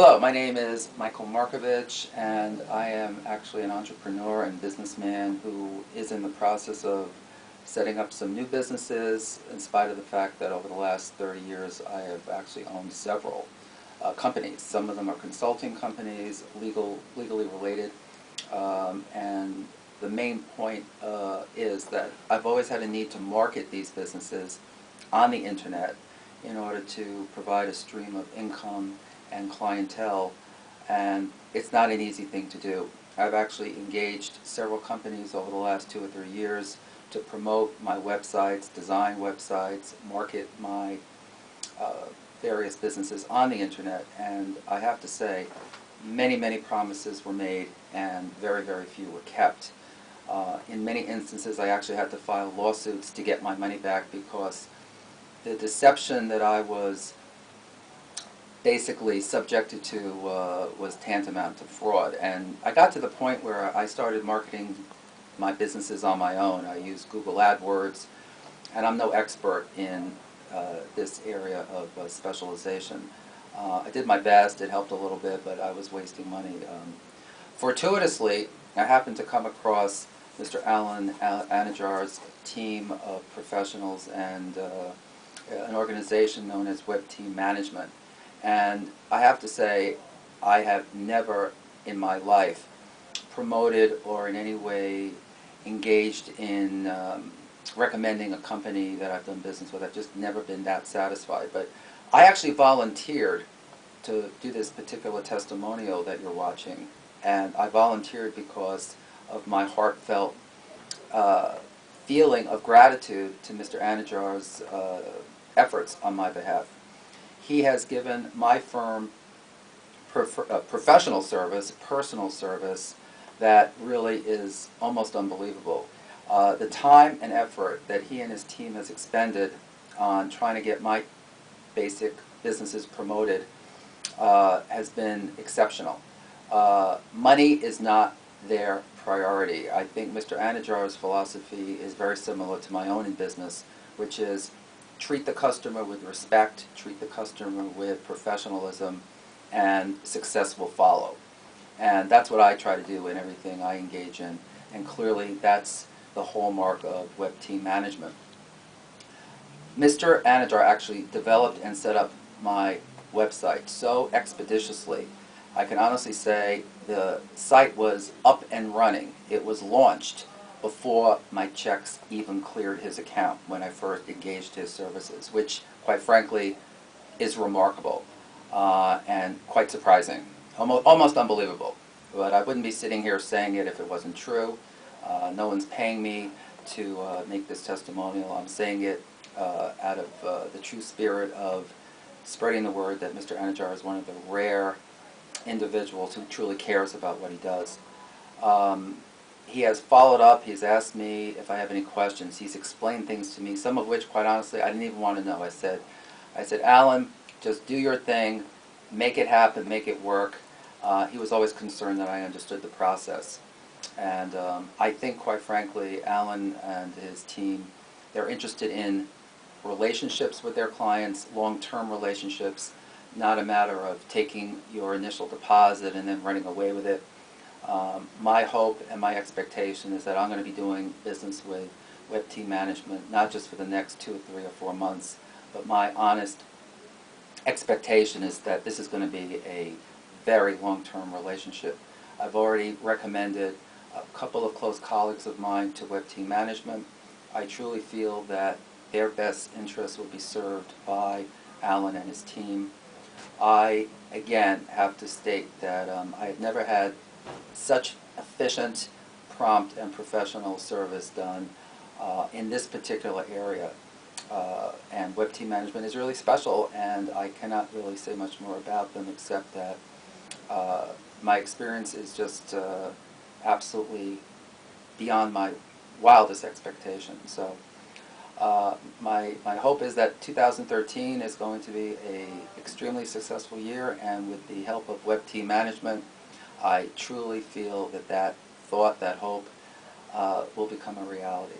Hello, my name is Michael Markovich, and I am actually an entrepreneur and businessman who is in the process of setting up some new businesses, in spite of the fact that over the last 30 years I have actually owned several companies. Some of them are consulting companies, legally related, and the main point is that I've always had a need to market these businesses on the internet in order to provide a stream of income and clientele, and it's not an easy thing to do. I've actually engaged several companies over the last 2 or 3 years to promote my websites, design websites, market my various businesses on the internet, and I have to say many promises were made and very few were kept. In many instances I actually had to file lawsuits to get my money back because the deception that I was basically subjected to was tantamount to fraud. And I got to the point where I started marketing my businesses on my own. I use Google AdWords, and I'm no expert in this area of specialization. I did my best, it helped a little bit, but I was wasting money. Fortuitously, I happened to come across Mr. Alan Anajar's team of professionals and an organization known as Team Management. And I have to say, I have never in my life promoted or in any way engaged in recommending a company that I've done business with. I've just never been that satisfied. But I actually volunteered to do this particular testimonial that you're watching. And I volunteered because of my heartfelt feeling of gratitude to Mr. Anajar's efforts on my behalf. He has given my firm professional service, personal service, that really is almost unbelievable. The time and effort that he and his team has expended on trying to get my basic businesses promoted has been exceptional. Money is not their priority. I think Mr. Anajar's philosophy is very similar to my own in business, which is treat the customer with respect, treat the customer with professionalism, and success will follow. And that's what I try to do in everything I engage in, and clearly that's the hallmark of Team Management. Mr. Anajar actually developed and set up my website so expeditiously. I can honestly say the site was up and running. It was launched before my checks even cleared his account when I first engaged his services, which, quite frankly, is remarkable and quite surprising, almost unbelievable. But I wouldn't be sitting here saying it if it wasn't true. No one's paying me to make this testimonial. I'm saying it out of the true spirit of spreading the word that Mr. Anajar is one of the rare individuals who truly cares about what he does. He has followed up, he's asked me if I have any questions, he's explained things to me, some of which, quite honestly, I didn't even want to know. I said, Alan, just do your thing, make it happen, make it work. He was always concerned that I understood the process. And I think, quite frankly, Alan and his team, they're interested in relationships with their clients, long-term relationships, not a matter of taking your initial deposit and then running away with it. My hope and my expectation is that I'm going to be doing business with Team Management, not just for the next 2 or 3 or 4 months, but my honest expectation is that this is going to be a very long-term relationship. I've already recommended a couple of close colleagues of mine to Team Management. I truly feel that their best interests will be served by Alan and his team. I, again, have to state that I have never had such efficient, prompt, and professional service done in this particular area. And Team Management is really special, and I cannot really say much more about them except that my experience is just absolutely beyond my wildest expectations. So my hope is that 2013 is going to be an extremely successful year, and with the help of Team Management, I truly feel that that thought, that hope, will become a reality.